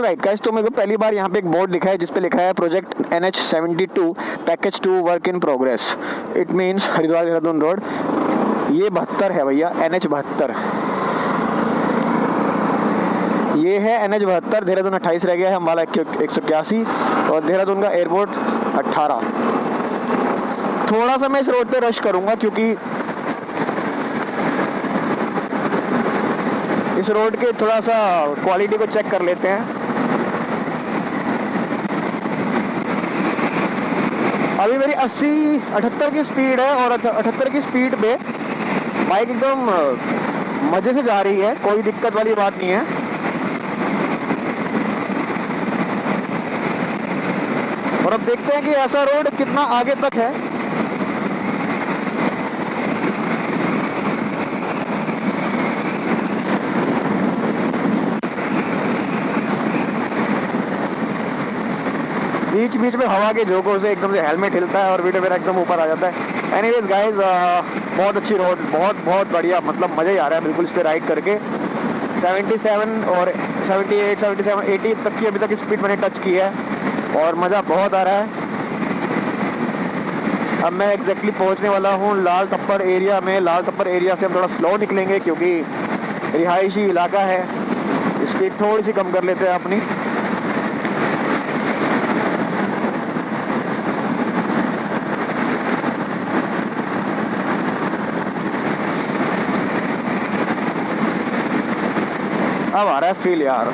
Alright guys, तो मेरे को पहली बार यहाँ पे एक बोर्ड दिखा है जिस पे लिखा है project NH72 package 2 work in progress. It means Haridwar Dehradun road. ये 72 है भैया, NH72। ये है NH72। देहरादून 28 रह गया है, अम्बाला 181 और देहरादून का एयरपोर्ट 18। थोड़ा सा मैं इस रोड पे रश करूंगा क्योंकि इस रोड के थोड़ा सा क्वालिटी को चेक कर लेते हैं। अभी मेरी 78 की स्पीड है और 78 की स्पीड पे बाइक एकदम मजे से जा रही है, कोई दिक्कत वाली बात नहीं है। और अब देखते हैं कि ऐसा रोड कितना आगे तक है। बीच बीच में हवा के झोंकों से एकदम से हेलमेट हिलता है और वीडियो मेरा एकदम ऊपर आ जाता है। एनीवेज गाइस, बहुत अच्छी रोड, बहुत बढ़िया, मतलब मज़ा ही आ रहा है बिल्कुल इस पर राइड करके। 77 और 78, 77, 80 तक की अभी तक स्पीड मैंने टच की है और मज़ा बहुत आ रहा है। अब मैं एग्जैक्टली पहुंचने वाला हूं लाल टप्पर एरिया में। लाल टप्पर एरिया से हम थोड़ा स्लो निकलेंगे क्योंकि रिहायशी इलाका है। स्पीड थोड़ी सी कम कर लेते हैं अपनी। अब आ रहा है फील यार।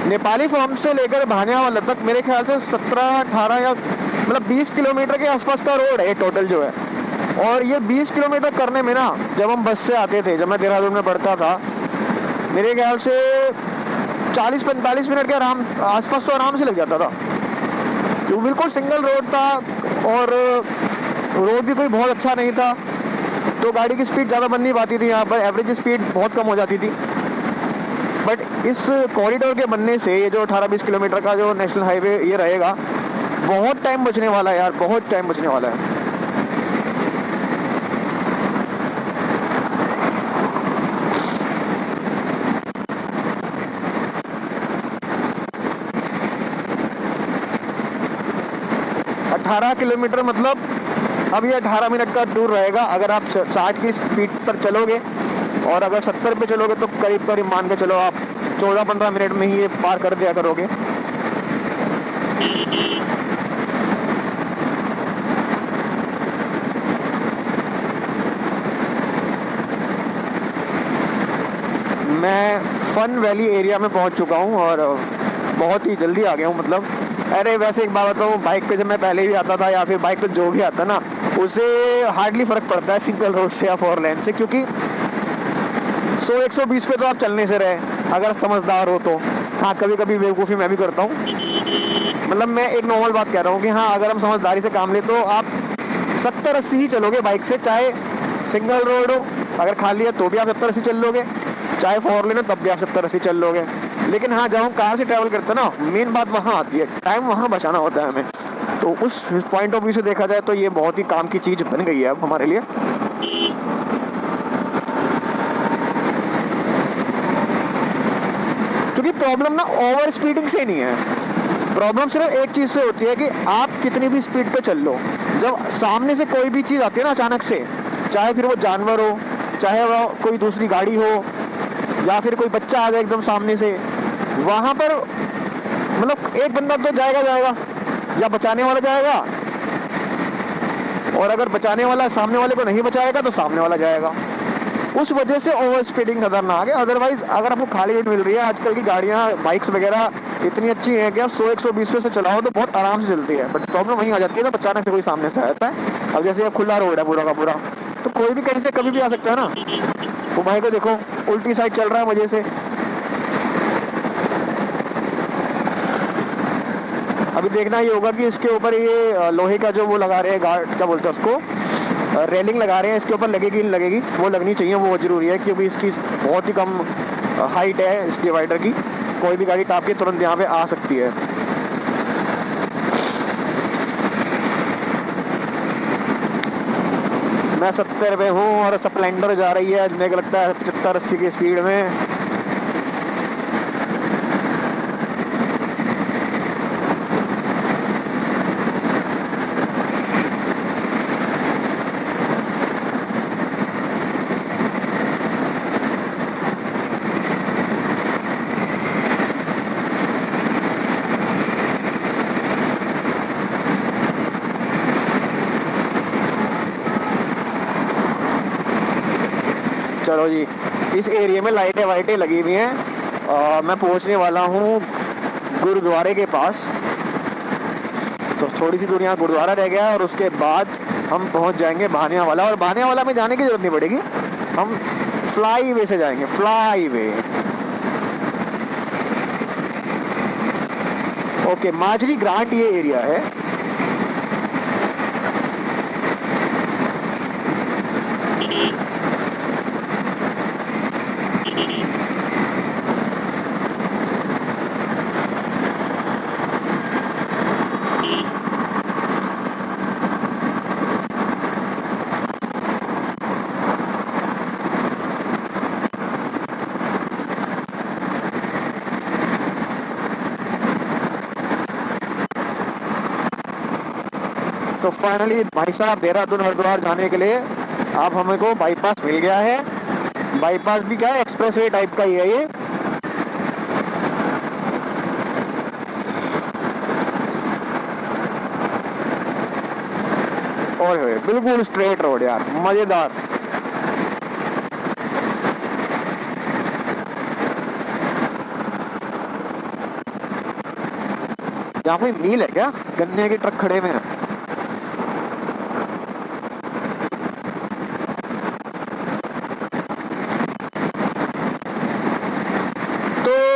नेपाली फॉर्म से लेकर भानियावाला तक मेरे ख्याल से 17, 18 या मतलब 20 किलोमीटर के आसपास का रोड है टोटल जो है। और ये 20 किलोमीटर करने में ना, जब हम बस से आते थे, जब मैं देहरादून में पढ़ता था, मेरे ख्याल से 40-45 मिनट के आसपास तो आराम से लग जाता था। जो बिल्कुल सिंगल रोड था और रोड भी कोई बहुत अच्छा नहीं था, तो गाड़ी की स्पीड ज़्यादा बन नहीं पाती थी। यहाँ पर एवरेज स्पीड बहुत कम हो जाती थी। बट इस कॉरिडोर के बनने से ये जो 18-20 किलोमीटर का जो नेशनल हाईवे ये रहेगा, बहुत टाइम बचने वाला है यार, बहुत टाइम बचने वाला है। अठारह किलोमीटर मतलब अब ये 18 मिनट का टूर रहेगा अगर आप 60 की स्पीड पर चलोगे, और अगर 70 पे चलोगे तो करीब करीब मान के चलो आप 14-15 मिनट में ही ये पार कर दिया करोगे। मैं फन वैली एरिया में पहुंच चुका हूं और बहुत ही जल्दी आ गया हूं। मतलब अरे वैसे एक बात बताऊं, बाइक पे जब मैं पहले भी आता था या फिर बाइक पे जो भी आता ना, उसे हार्डली फर्क पड़ता है सिंगल रोड से या 4 लेन से, क्योंकि 100-120 पे तो आप चलने से रहे अगर समझदार हो तो। हाँ, कभी कभी बेवकूफ़ी मैं भी करता हूँ। मतलब मैं एक नॉर्मल बात कह रहा हूँ कि हाँ, अगर हम समझदारी से काम ले तो आप 70-80 ही चलोगे बाइक से, चाहे सिंगल रोड हो, अगर खाली है तो भी आप 70-80 चल लोगे, चाहे 4 लेन हो तब भी आप 70-80 चल लोगे। लेकिन हाँ, जब हम कार से ट्रैवल करते हैं ना, मेन बात वहाँ आती है, टाइम वहाँ बचाना होता है हमें। तो उस पॉइंट ऑफ व्यू से देखा जाए तो ये बहुत ही काम की चीज़ बन गई है अब हमारे लिए। क्योंकि प्रॉब्लम ना ओवर स्पीडिंग से नहीं है, प्रॉब्लम सिर्फ एक चीज़ से होती है कि आप कितनी भी स्पीड पे चल लो, जब सामने से कोई भी चीज़ आती है ना अचानक से, चाहे फिर वो जानवर हो, चाहे वो कोई दूसरी गाड़ी हो, या फिर कोई बच्चा आ जाए एकदम सामने से, वहाँ पर मतलब एक बंदा तो जाएगा, या बचाने वाला जाएगा, और अगर बचाने वाला सामने वाले को नहीं बचाएगा तो सामने वाला जाएगा। उस वजह से ओवर स्पीडिंग खतरनाक है। अदरवाइज अगर आपको खाली रोड मिल रही है, आजकल की गाड़ियाँ, बाइक्स वगैरह इतनी अच्छी हैं कि आप 100-120 पे से चलाओ तो बहुत आराम से चलती है। बट प्रॉब्लम वहीं आ जाती है ना, अचानक से कोई सामने से आता है। अब जैसे खुला रोड है पूरा का पूरा, तो कोई भी कहीं से कभी भी आ सकता है ना। वो भाई को देखो उल्टी साइड चल रहा है वजह से। अभी देखना ये होगा कि इसके ऊपर ये लोहे का जो वो लगा रहे हैं, गार्ड क्या बोलते हैं उसको, रेलिंग लगा रहे हैं, इसके ऊपर लगेगी नहीं लगेगी, वो लगनी चाहिए, वो ज़रूरी है क्योंकि इसकी बहुत ही कम हाइट है इस डिवाइडर की। कोई भी गाड़ी टाप के तुरंत यहाँ पे आ सकती है। मैं 70 पे हूँ और स्प्लेंडर जा रही है मेरे को लगता है 75-80 की स्पीड में। चलो जी, इस एरिया में लाइटें वाइटें लगी हुई हैं और मैं पहुंचने वाला हूँ गुरुद्वारे के पास। तो थोड़ी सी दूर यहाँ गुरुद्वारा रह गया और उसके बाद हम पहुंच जाएंगे भानियावाला। और भानियावाला में जाने की जरूरत नहीं पड़ेगी, हम फ्लाई वे से जाएंगे, फ्लाई वे। ओके, माजरी ग्रांट ये एरिया है। तो फाइनली भाई साहब देहरादून हरिद्वार जाने के लिए अब हमें को बाईपास मिल गया है। बाईपास भी क्या है, एक्सप्रेस वे टाइप का ही है ये। और बिल्कुल स्ट्रेट रोड यार, मजेदार। यहाँ कोई मील है क्या? गन्ने के ट्रक खड़े हुए हैं।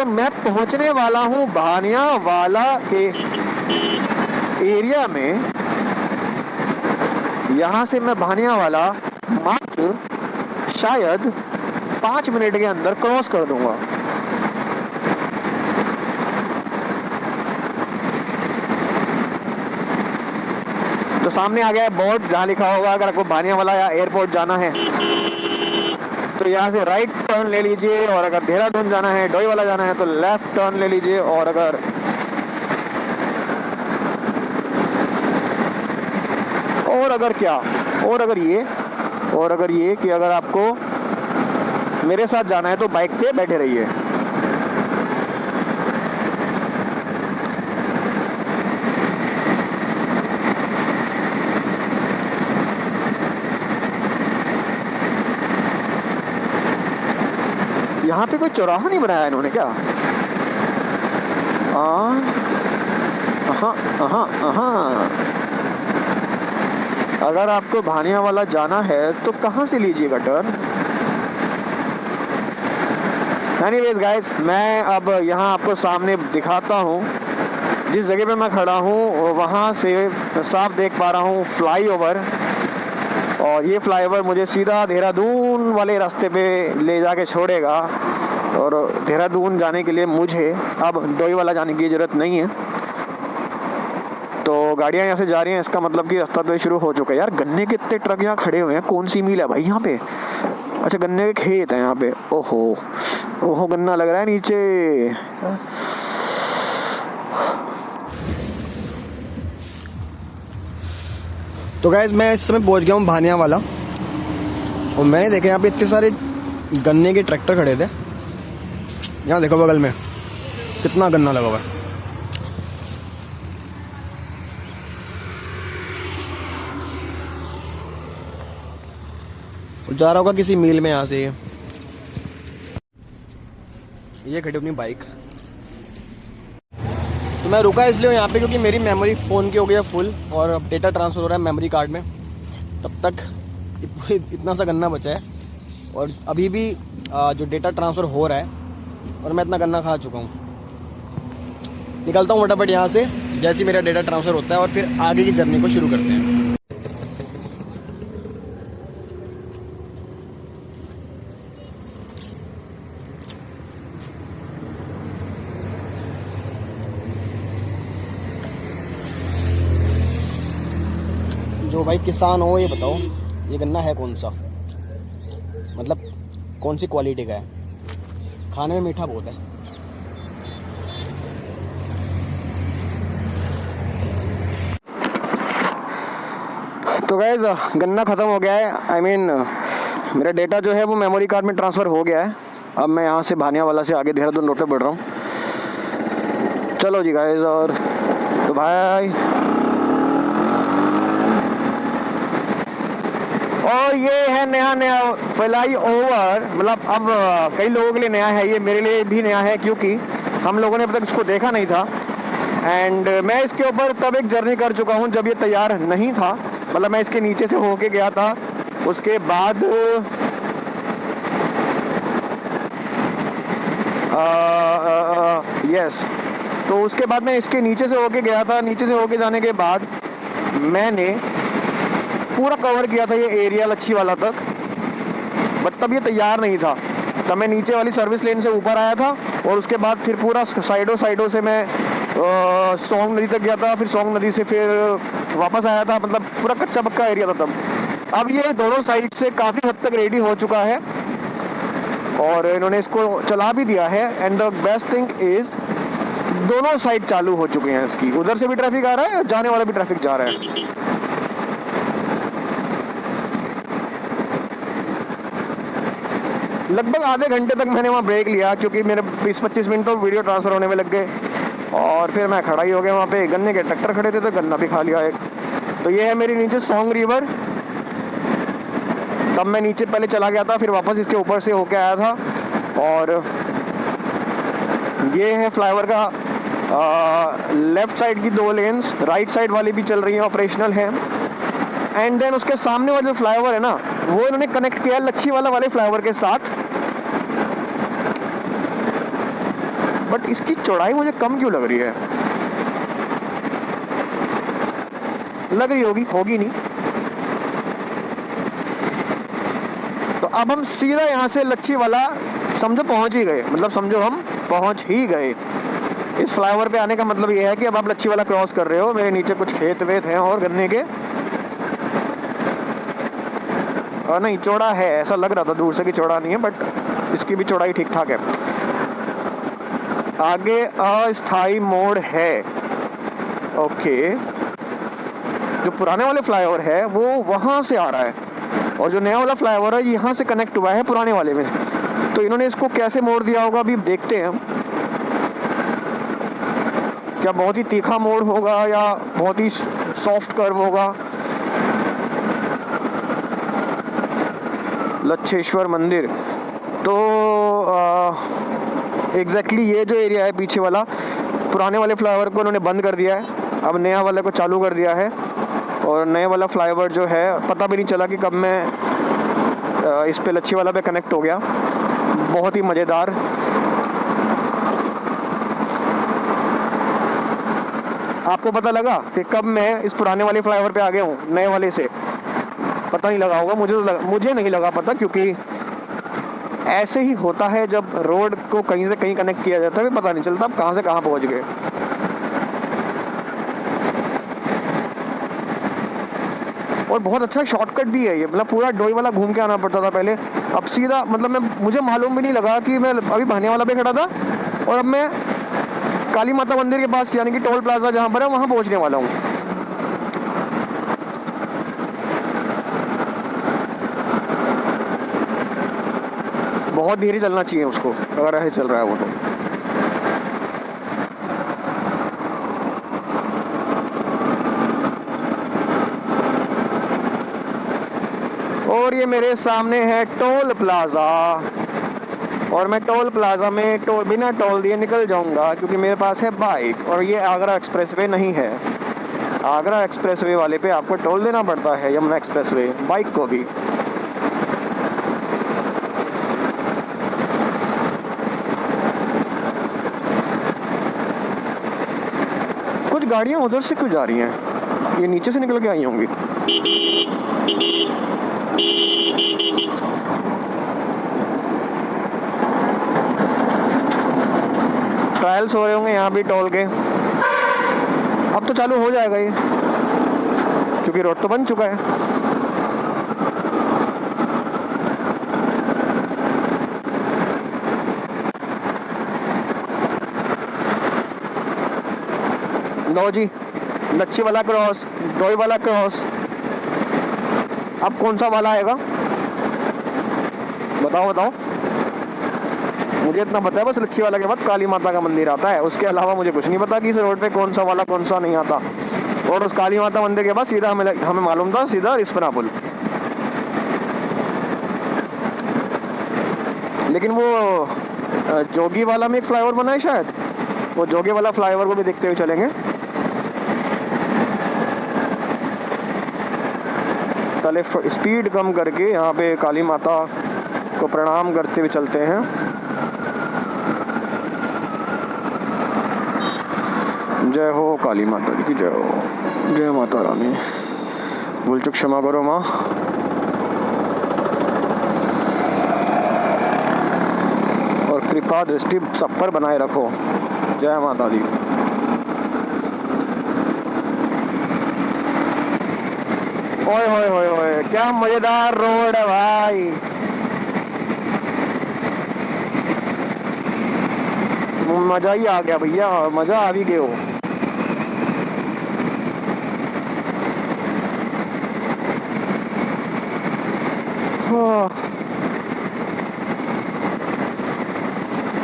मैं पहुंचने वाला हूं भानियावाला के एरिया में। यहां से मैं भानियावाला मात्र शायद 5 मिनट के अंदर क्रॉस कर दूंगा। तो सामने आ गया है बोर्ड जहां लिखा होगा अगर आपको भानियावाला या एयरपोर्ट जाना है तो यहाँ से राइट टर्न ले लीजिए, और अगर देहरादून जाना है, डोईवाला जाना है तो लेफ्ट टर्न ले लीजिए। और अगर ये कि अगर आपको मेरे साथ जाना है तो बाइक पे बैठे रहिए। यहाँ पे कोई चौराहा नहीं बनाया इन्होंने क्या? अगर आपको भानियावाला जाना है तो कहाँ से लीजिएगा टर्न? एनीवेज गाइस, मैं अब यहाँ आपको सामने दिखाता हूँ। जिस जगह पे मैं खड़ा हूँ वहाँ से साफ देख पा रहा हूँ फ्लाईओवर, और ये फ्लाईओवर मुझे सीधा देहरादून वाले रास्ते पे ले जाके छोड़ेगा। और देहरादून जाने के लिए मुझे अब डोईवाला जाने की ज़रूरत नहीं है। तो गाड़ियाँ यहाँ से जा रही हैं, इसका मतलब कि रास्ता तो शुरू हो चुका है। यार गन्ने के इतने ट्रक यहाँ खड़े हुए हैं, कौन सी मिल है भाई यहाँ पे? अच्छा, गन्ने के खेत हैं यहाँ पे। ओहो गन्ना लग रहा है नीचे। तो गाइस, मैं इस समय पहुंच गया हूँ भानियावाला, और मैंने देखा यहाँ पे इतने सारे गन्ने के ट्रैक्टर खड़े थे। यहाँ देखो बगल में कितना गन्ना लगा हुआ है। जा रहा होगा किसी मील में। यहाँ से ये खड़ी अपनी बाइक। तो मैं रुका इसलिए यहाँ पे क्योंकि मेरी मेमोरी फ़ोन की हो गया फुल, और अब डेटा ट्रांसफ़र हो रहा है मेमोरी कार्ड में। तब तक इतना सा गन्ना बचा है, और अभी भी जो डेटा ट्रांसफ़र हो रहा है, और मैं इतना गन्ना खा चुका हूँ। निकलता हूँ फटाफट यहाँ से जैसे मेरा डेटा ट्रांसफ़र होता है, और फिर आगे की जर्नी को शुरू करते हैं। जो भाई किसान हो ये बताओ, ये गन्ना है कौन सा, मतलब कौन सी क्वालिटी का है। खाने में मीठा बहुत है। तो गाइस गन्ना ख़त्म हो गया है। I mean, मेरा डेटा जो है वो मेमोरी कार्ड में ट्रांसफ़र हो गया है। अब मैं यहाँ से भानियावाला से आगे देहरादून रोड पे बढ़ रहा हूँ। चलो जी गाइस, और तो भाई, और ये है नया फ्लाई ओवर। मतलब अब कई लोगों के लिए नया है, ये मेरे लिए भी नया है क्योंकि हम लोगों ने अब तक इसको देखा नहीं था। एंड मैं इसके ऊपर तब एक जर्नी कर चुका हूँ जब ये तैयार नहीं था। मतलब मैं इसके नीचे से होके गया था, उसके बाद यस, तो उसके बाद मैं इसके नीचे से होके गया था। नीचे से होके जाने के बाद मैंने पूरा कवर किया था ये एरिया लच्छी वाला तक, बट तब ये तैयार नहीं था। तब मैं नीचे वाली सर्विस लेन से ऊपर आया था और उसके बाद फिर पूरा साइडों से मैं सोंग नदी तक गया था, फिर सोंग नदी से फिर वापस आया था। मतलब पूरा कच्चा पक्का एरिया था तब। अब ये दोनों साइड से काफ़ी हद तक रेडी हो चुका है और इन्होंने इसको चला भी दिया है। And the best thing is दोनों साइड चालू हो चुके हैं इसकी। उधर से भी ट्रैफिक आ रहा है, जाने वाला भी ट्रैफिक जा रहा है। लगभग आधे घंटे तक मैंने वहाँ ब्रेक लिया क्योंकि मेरे 20-25 मिनट तो वीडियो ट्रांसफ़र होने में लग गए और फिर मैं खड़ा ही हो गया वहाँ पे। गन्ने के ट्रैक्टर खड़े थे तो गन्ना भी खा लिया एक। तो ये है मेरी नीचे सोंग रिवर। तब मैं नीचे पहले चला गया था, फिर वापस इसके ऊपर से होके आया था। और ये है फ्लाईओवर का लेफ़्ट साइड की 2 लेन्स, राइट साइड वाली भी चल रही हैं, ऑपरेशनल है। एंड देन उसके सामने वाला जो फ्लाईओवर है ना, वो इन्होंने कनेक्ट किया लच्छी वाले फ्लाईओवर के साथ। बट इसकी चौड़ाई मुझे कम क्यों लग रही है? लग रही होगी नहीं। तो अब हम सीधा यहाँ से लच्छी वाला समझो पहुँच ही गए। मतलब समझो हम पहुँच ही गए। इस फ्लाईओवर पे आने का मतलब ये है कि अब आप लच्छी वाला क्रॉस कर रहे हो। मेरे नीचे कुछ खेत वेत हैं और गन्ने के, और नहीं चौड़ा है, ऐसा लग रहा था दूर से कि चौड़ा नहीं है, बट इसकी भी चौड़ाई ठीक ठाक है। आगे अस्थाई मोड़ है। ओके, जो पुराने वाले फ्लाईओवर है वो वहाँ से आ रहा है और जो नया वाला फ्लाईओवर है यहाँ से कनेक्ट हुआ है पुराने वाले में। तो इन्होंने इसको कैसे मोड़ दिया होगा अभी देखते हैं हम। क्या बहुत ही तीखा मोड़ होगा या बहुत ही सॉफ्ट कर्व होगा। लच्छेश्वर मंदिर तो एग्जैक्टली ये जो एरिया है पीछे वाला, पुराने वाले फ्लाईओवर को उन्होंने बंद कर दिया है, अब नया वाले को चालू कर दिया है। और नए वाला फ्लाईओवर जो है पता भी नहीं चला कि कब मैं इस पे लच्छी वाला पे कनेक्ट हो गया। बहुत ही मज़ेदार। आपको पता लगा कि कब मैं इस पुराने वाले फ्लाईओवर पे आ गया हूँ नए वाले से? पता नहीं लगा होगा, मुझे नहीं लगा पता, क्योंकि ऐसे ही होता है जब रोड को कहीं से कहीं कनेक्ट किया जाता है, पता नहीं चलता अब कहाँ से कहाँ पहुँच गए। और बहुत अच्छा शॉर्टकट भी है ये। मतलब पूरा डोई वाला घूम के आना पड़ता था पहले, अब सीधा, मतलब मुझे मालूम भी नहीं लगा कि मैं अभी भानियावाला पे खड़ा था और अब मैं काली माता मंदिर के पास यानी कि टोल प्लाजा जहाँ पर है वहाँ पहुँचने वाला हूँ। बहुत धीरे चलना चाहिए उसको अगर ऐसे चल रहा है वो तो। और ये मेरे सामने है टोल प्लाज़ा और मैं टोल प्लाज़ा में बिना टोल दिए निकल जाऊंगा क्योंकि मेरे पास है बाइक। और ये आगरा एक्सप्रेसवे नहीं है। आगरा एक्सप्रेसवे वाले पे आपको टोल देना पड़ता है, यमुना एक्सप्रेसवे बाइक को भी। कुछ गाड़ियाँ उधर से क्यों जा रही हैं? ये नीचे से निकल के आई होंगी। ट्रायल्स हो रहे होंगे यहाँ भी टोल के। अब तो चालू हो जाएगा ये क्योंकि रोड तो बन चुका है। लो जी, लच्छी वाला क्रॉस, दही वाला क्रॉस, अब कौन सा वाला आएगा? बताओ बताओ। मुझे इतना पता है बस लच्छी वाला के बाद काली माता का मंदिर आता है, उसके अलावा मुझे कुछ नहीं पता कि इस रोड पे कौन सा वाला कौन सा नहीं आता। और उस काली माता मंदिर के बाद सीधा हमें मालूम था सीधा रिस्पना पुल। लेकिन वो जोगी वाला में एक फ्लाईओवर बना है शायद, वो जोगी वाला फ्लाईओवर को भी देखते हुए चलेंगे। पहले स्पीड कम करके यहाँ पे काली माता को प्रणाम करते हुए चलते हैं। जय हो काली माता की जय हो, जय माता रानी। भूल चूक क्षमा करो माँ। और कृपा दृष्टि सब पर बनाए रखो। जय माता दी। ओए होए होए होए, क्या मजेदार रोड है भाई। मजा ही आ गया भैया, मजा आ भी गया हो।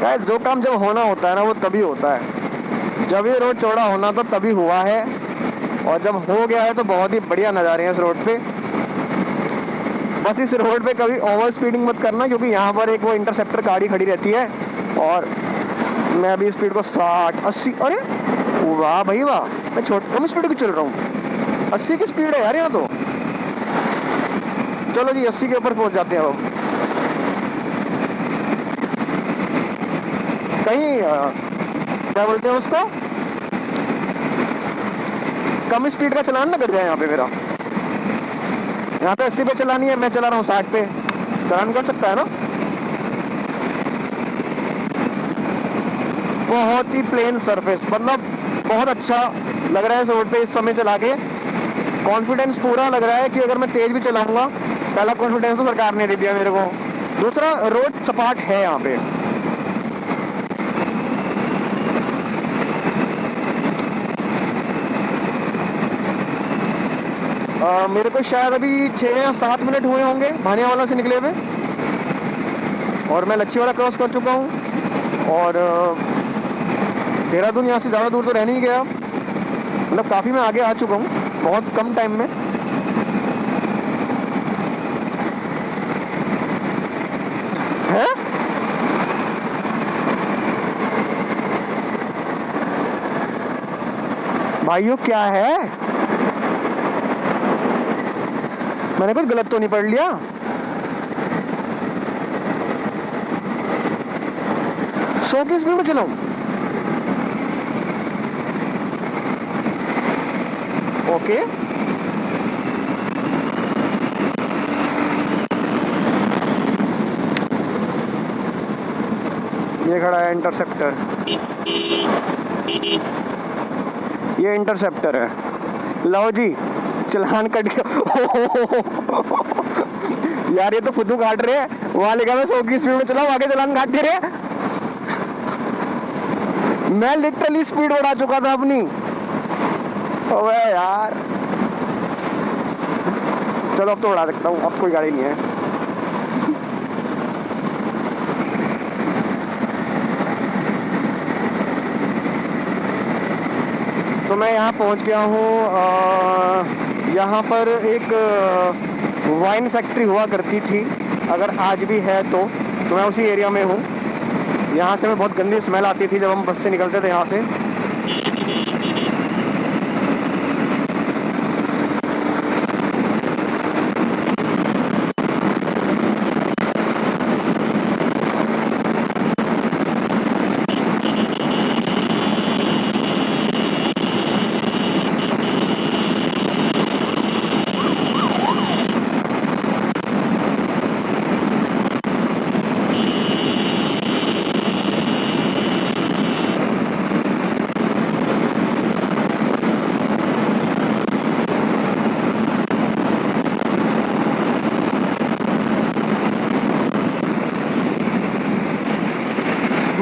गाइस जो काम जब होना होता है ना वो तभी होता है। जब ये रोड चौड़ा होना तो तभी हुआ है, और जब हो गया है तो बहुत ही बढ़िया नज़ारे हैं इस रोड पे। बस इस रोड पे कभी ओवर स्पीडिंग मत करना, क्योंकि यहाँ पर एक वो इंटरसेप्टर गाड़ी खड़ी रहती है, और मैं अभी स्पीड को 60 80, अरे वाह भाई वाह, मैं कम स्पीड की चल रहा हूँ। 80 की स्पीड है यार यहाँ तो। चलो जी 80 के ऊपर पहुँच जाते हैं अब। कहीं क्या बोलते हैं उसको, कम स्पीड का चलान ना कर जाए यहाँ पे मेरा। यहाँ पे 80 पे चलानी है, मैं चला रहा हूँ 60 पे, चलान कर सकता है ना। बहुत ही प्लेन सरफेस, मतलब बहुत अच्छा लग रहा है इस रोड पे इस समय चला के। कॉन्फिडेंस पूरा लग रहा है कि अगर मैं तेज भी चलाऊंगा, पहला कॉन्फिडेंस तो सरकार ने दे दिया मेरे को, दूसरा रोड सपाट है यहाँ पे। मेरे को शायद अभी 6 या 7 मिनट हुए होंगे भानियावाला से निकले हुए, और मैं लच्छी वाला क्रॉस कर चुका हूँ। और देहरादून यहाँ से ज़्यादा दूर तो रह नहीं गया, मतलब काफ़ी मैं आगे आ चुका हूँ बहुत कम टाइम में। है भाइयों क्या है, मैंने कुछ गलत तो नहीं पढ़ लिया? सौ की स्पीड में चलाऊं? ओके ये खड़ा है इंटरसेप्टर, ये इंटरसेप्टर है। लो जी चलान कट गया। यार ये तो फुद्दू काट रहे हैं, वहां लिखा था 100 की स्पीड में चलाओ, आगे चलान काट दे रहे हैं। मैं लिटरली स्पीड बढ़ा चुका था अपनी। ओए यार चलो अब तो उड़ा सकता हूँ, अब कोई गाड़ी नहीं है। तो मैं यहाँ पहुँच गया हूँ। यहाँ पर एक वाइन फैक्ट्री हुआ करती थी, अगर आज भी है तो मैं उसी एरिया में हूँ। यहाँ से मैं बहुत गंदी स्मेल आती थी जब हम बस से निकलते थे यहाँ से।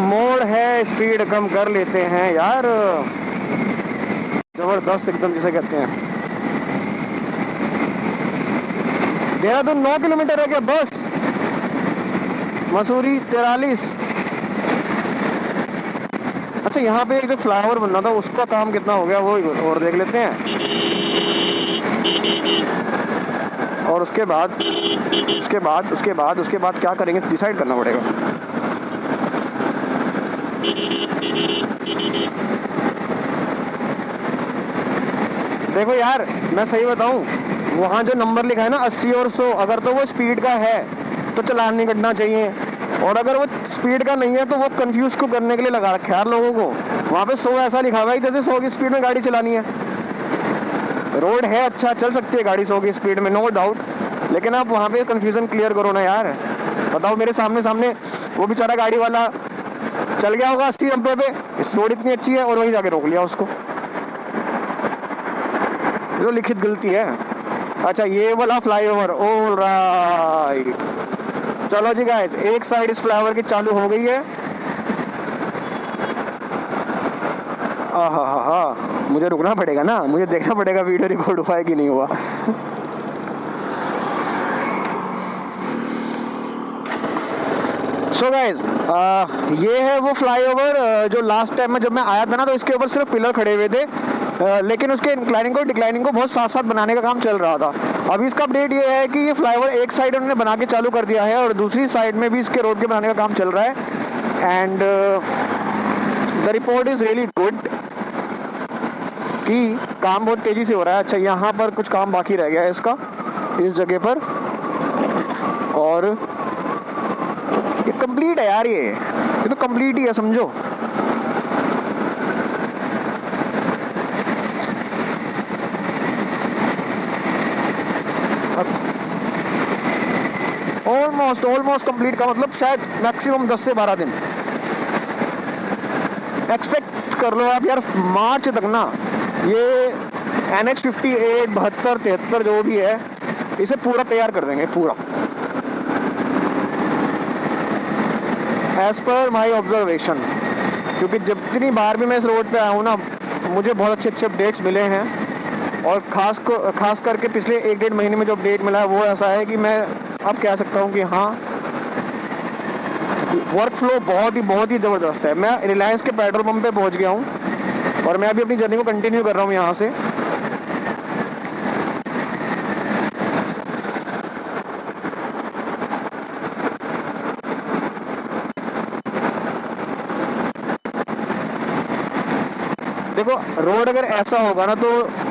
मोड़ है, स्पीड कम कर लेते हैं यार। जबरदस्त एकदम जिसे कहते हैं। देहरादून 9 किलोमीटर है क्या बस? मसूरी 43। अच्छा, यहाँ पे एक जो फ्लाईओवर बनना था उसका काम कितना हो गया वो और देख लेते हैं। और उसके बाद क्या करेंगे डिसाइड करना पड़ेगा। देखो यार, मैं सही बताऊं, वहाँ जो नंबर लिखा है ना 80 और 100, अगर तो वो स्पीड का है तो चालान नहीं कटना चाहिए, और अगर वो स्पीड का नहीं है तो वो कंफ्यूज को करने के लिए लगा रखा है यार लोगों को। वहाँ पे 100 ऐसा लिखा हुआ है जैसे 100 की स्पीड में गाड़ी चलानी है। रोड है अच्छा, चल सकती है गाड़ी 100 की स्पीड में, नो डाउट, लेकिन आप वहाँ पे कंफ्यूजन क्लियर करो ना यार। बताओ, मेरे सामने वो बेचारा गाड़ी वाला चल गया होगा 80-90 पे, इस रोड इतनी अच्छी है और वहीं जाके रोक लिया उसको। जो लिखित गलती है। अच्छा, ये वाला फ्लाईओवर, ऑल राइट। चलो जी गाइस, एक साइड इस फ्लाईओवर की चालू हो गई है। हा, मुझे रुकना पड़ेगा ना, मुझे देखना पड़ेगा वीडियो रिकॉर्ड हुआ है कि नहीं हुआ। सो गाइस, ये है वो फ्लाईओवर जो लास्ट टाइम में जब मैं आया था ना तो इसके ऊपर सिर्फ पिलर खड़े हुए थे, लेकिन उसके इंक्लाइनिंग को डिक्लाइनिंग को बहुत साथ साथ बनाने का काम चल रहा था। अभी इसका अपडेट ये है कि ये फ्लाईओवर एक साइड उन्होंने बना के चालू कर दिया है और दूसरी साइड में भी इसके रोड के बनाने का काम चल रहा है। And the report is really good कि काम बहुत तेज़ी से हो रहा है। अच्छा, यहाँ पर कुछ काम बाकी रह गया है इसका, इस जगह पर, और ये कंप्लीट है यार, ये तो कंप्लीट ही है समझो। ऑलमोस्ट कंप्लीट का मतलब शायद मैक्सिमम 10 से 12 दिन एक्सपेक्ट कर लो आप यार। मार्च तक ना ये NH 58, 72, 73 जो भी है इसे पूरा तैयार कर देंगे, पूरा एज पर माई ऑब्जर्वेशन। क्योंकि जितनी बार भी मैं इस रोड पे आया हूँ ना, मुझे बहुत अच्छे अपडेट्स मिले हैं, और खास करके पिछले 1-1.5 महीने में जो अपडेट मिला है वो ऐसा है कि मैं अब कह सकता हूँ कि हाँ, वर्क फ्लो बहुत ही ज़बरदस्त है। मैं रिलायंस के पेट्रोल पंप पे पहुँच गया हूँ और मैं अभी अपनी जर्नी को कंटिन्यू कर रहा हूँ यहाँ से। देखो, रोड अगर ऐसा होगा ना तो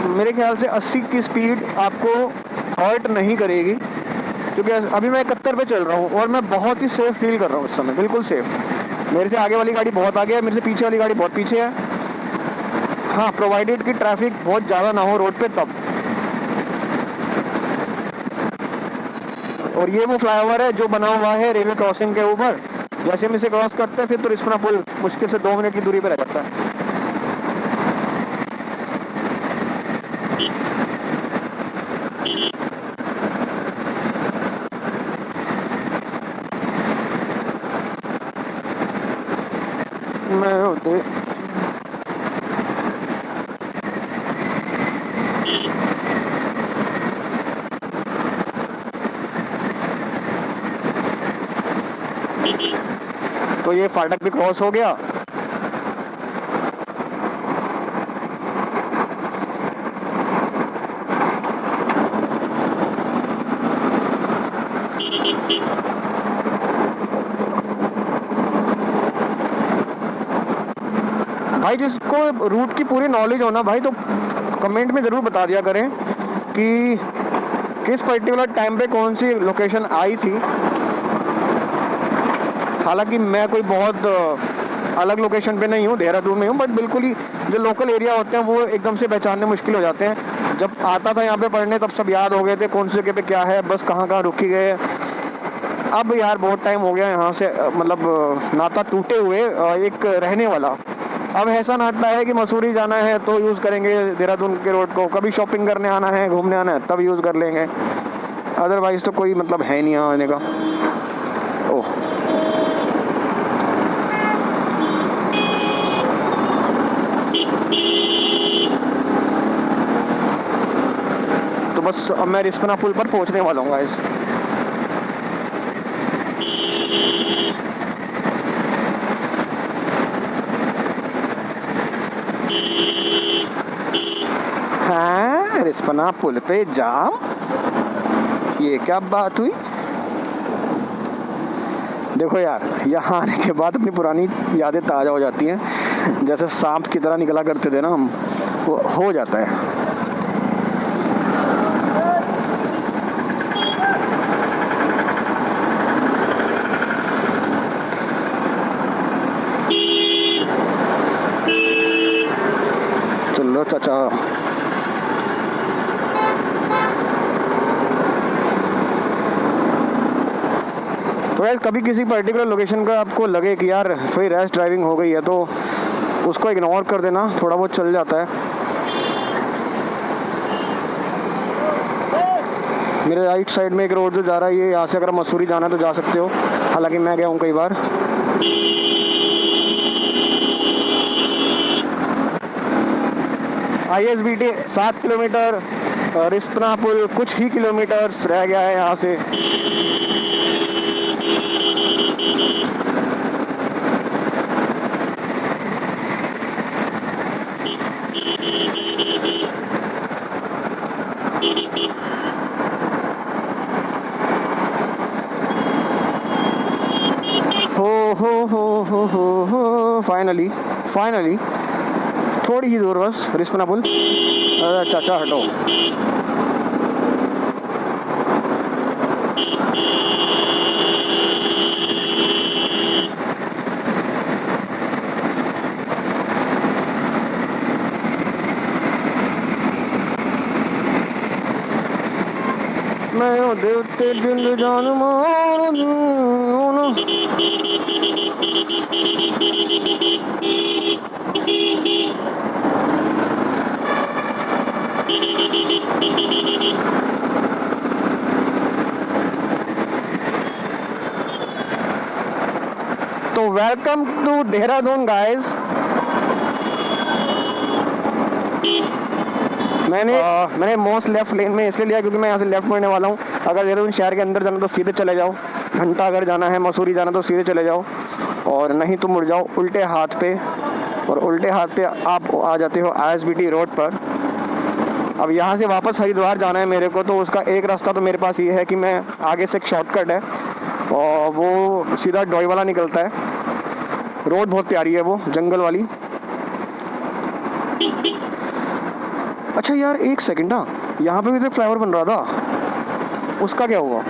मेरे ख्याल से 80 की स्पीड आपको हर्ट नहीं करेगी, क्योंकि अभी मैं 71 पे चल रहा हूँ और मैं बहुत ही सेफ फील कर रहा हूँ इस समय, बिल्कुल सेफ। मेरे से आगे वाली गाड़ी बहुत आगे है, मेरे से पीछे वाली गाड़ी बहुत पीछे है। हाँ, प्रोवाइडेड कि ट्रैफिक बहुत ज़्यादा ना हो रोड पे तब। और ये वो फ्लाईओवर है जो बना हुआ है रेलवे क्रॉसिंग के ऊपर। जैसे हम इसे क्रॉस करते हैं फिर तो रिस्पना पुल मुश्किल से 2 मिनट की दूरी पर रह जाता है। मैं होते तो ये फाटक भी क्रॉस हो गया। भाई जिसको रूट की पूरी नॉलेज हो ना भाई, तो कमेंट में ज़रूर बता दिया करें कि किस पर्टिकुलर टाइम पे कौन सी लोकेशन आई थी। हालांकि मैं कोई बहुत अलग लोकेशन पे नहीं हूँ, देहरादून में हूँ, बट बिल्कुल ही जो लोकल एरिया होते हैं वो एकदम से पहचानने मुश्किल हो जाते हैं। जब आता था यहाँ पे पढ़ने तब सब याद हो गए थे कौन सी जगह पे क्या है, बस कहाँ कहाँ रुकी गए। अब यार बहुत टाइम हो गया यहाँ से, मतलब नाता टूटे हुए एक रहने वाला। अब ऐसा नाता है कि मसूरी जाना है तो यूज़ करेंगे देहरादून के रोड को, कभी शॉपिंग करने आना है, घूमने आना है तब यूज़ कर लेंगे, अदरवाइज़ तो कोई मतलब है नहीं यहाँ आने का। ओह, तो बस अब मैं रिस्पना पुल पर पहुंचने वाला हूँ गाइस। हाँ, रिस्पना पुल पे जाम, ये क्या बात हुई। देखो यार, यहाँ आने के बाद अपनी पुरानी यादें ताज़ा हो जाती हैं। जैसे सांप की तरह निकला करते थे ना हम, वो हो जाता है। चलो चाचा, तो यार कभी किसी पर्टिकुलर लोकेशन का आपको लगे कि यार थोड़ी रैश ड्राइविंग हो गई है तो उसको इग्नोर कर देना, थोड़ा बहुत चल जाता है। मेरे राइट साइड में एक रोड जो जा रहा है, ये यहाँ से अगर मसूरी जाना है तो जा सकते हो, हालांकि मैं गया हूँ कई बार। ISBT 7 किलोमीटर, रिस्पना पुल कुछ ही किलोमीटर रह गया है यहाँ से। हो फाइनली थोड़ी ही दूर बस रिस्पना पुल। अरे चाचा हटो। मैं ओ देवते दिल जान मान। तो वेलकम टू देहरादून गाइस। मैंने मोस्ट लेफ्ट लेन में इसलिए लिया क्योंकि मैं यहाँ से लेफ्ट मुड़ने वाला हूँ। अगर देहरादून शहर के अंदर जाना तो सीधे चले जाओ, घंटा अगर जाना है, मसूरी जाना तो सीधे चले जाओ, और नहीं तो मुड़ जाओ उल्टे हाथ पे, और उल्टे हाथ पे आप आ जाते हो ISBT रोड पर। अब यहाँ से वापस हरिद्वार जाना है मेरे को, तो उसका एक रास्ता तो मेरे पास ये है कि मैं आगे से एक शॉर्टकट है और वो सीधा डोईवाला निकलता है। रोड बहुत प्यारी है वो, जंगल वाली। अच्छा यार एक सेकंड, हाँ यहाँ पे भी तो एक फ्लाईओवर बन रहा था, उसका क्या हुआ?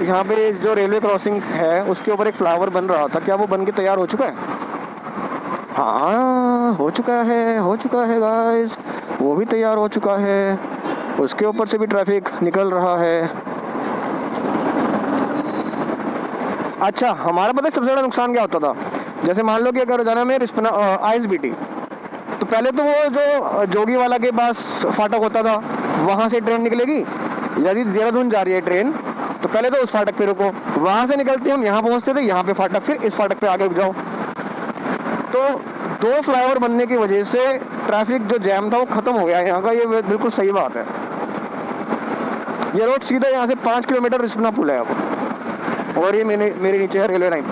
यहाँ पे जो रेलवे क्रॉसिंग है उसके ऊपर एक फ्लाईओवर बन रहा था, क्या वो बन के तैयार हो चुका है? हाँ हो चुका है गाइस, वो भी तैयार हो चुका है। उसके ऊपर से भी ट्रैफिक निकल रहा है। अच्छा, हमारा पता है सबसे बड़ा नुकसान क्या होता था? जैसे मान लो कि अगर जाना में रिस्पना ISBT, तो पहले तो वो जो जोगी वाला के पास फाटक होता था वहाँ से ट्रेन निकलेगी। यदि देहरादून जा रही है ट्रेन तो पहले तो उस फाटक पे रुको, वहाँ से निकलते हम यहाँ पहुँचते थे, यहाँ पे फाटक, फिर इस फाटक पे आगे रुक जाओ। तो 2 फ्लाईओवर बनने की वजह से ट्रैफिक जो जैम था वो खत्म हो गया है यहाँ का। ये बिल्कुल सही बात है। ये रोड सीधा यहाँ से 5 किलोमीटर रिस्पना पुल है अब, और ये मेरे नीचे है रेलवे लाइन।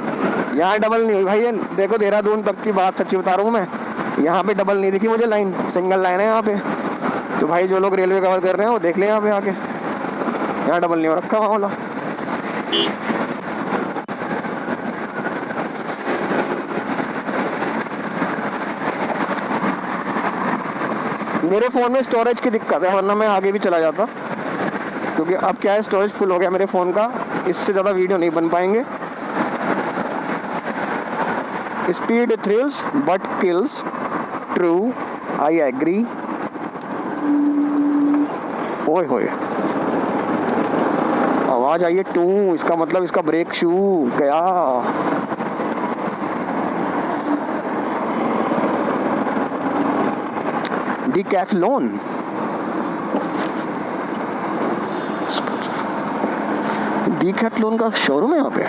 यहाँ डबल नहीं हुई भाई, ये देखो देहरादून तक की बात सच्ची बता रहा हूँ मैं, यहाँ पे डबल नहीं दिखी मुझे लाइन, सिंगल लाइन है यहाँ पे। तो भाई जो लोग रेलवे कवर कर रहे हैं वो देख लें यहाँ पे आके, यहाँ डबल नहीं हो रखा वहाँ वाला। मेरे फ़ोन में स्टोरेज की दिक्कत है, वरना मैं आगे भी चला जाता, क्योंकि अब क्या है स्टोरेज फुल हो गया मेरे फ़ोन का, इससे ज़्यादा वीडियो नहीं बन पाएंगे। Speed thrills but kills, true I agree. ओए होए आवाज़ आई है टू, इसका मतलब इसका ब्रेक शू गया। डिकैथलॉन, डिकैथलॉन का शोरूम है यहाँ पे।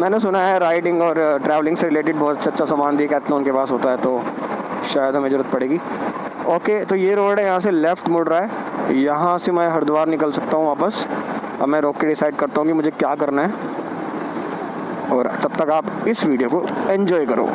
मैंने सुना है राइडिंग और ट्रैवलिंग से रिलेटेड बहुत अच्छा सामान डीकैथलॉन के पास होता है, तो शायद हमें ज़रूरत पड़ेगी। ओके, तो ये रोड है, यहाँ से लेफ़्ट मुड़ रहा है, यहाँ से मैं हरिद्वार निकल सकता हूँ वापस। अब मैं रोक के डिसाइड करता हूँ कि मुझे क्या करना है, और तब तक आप इस वीडियो को एंजॉय करो।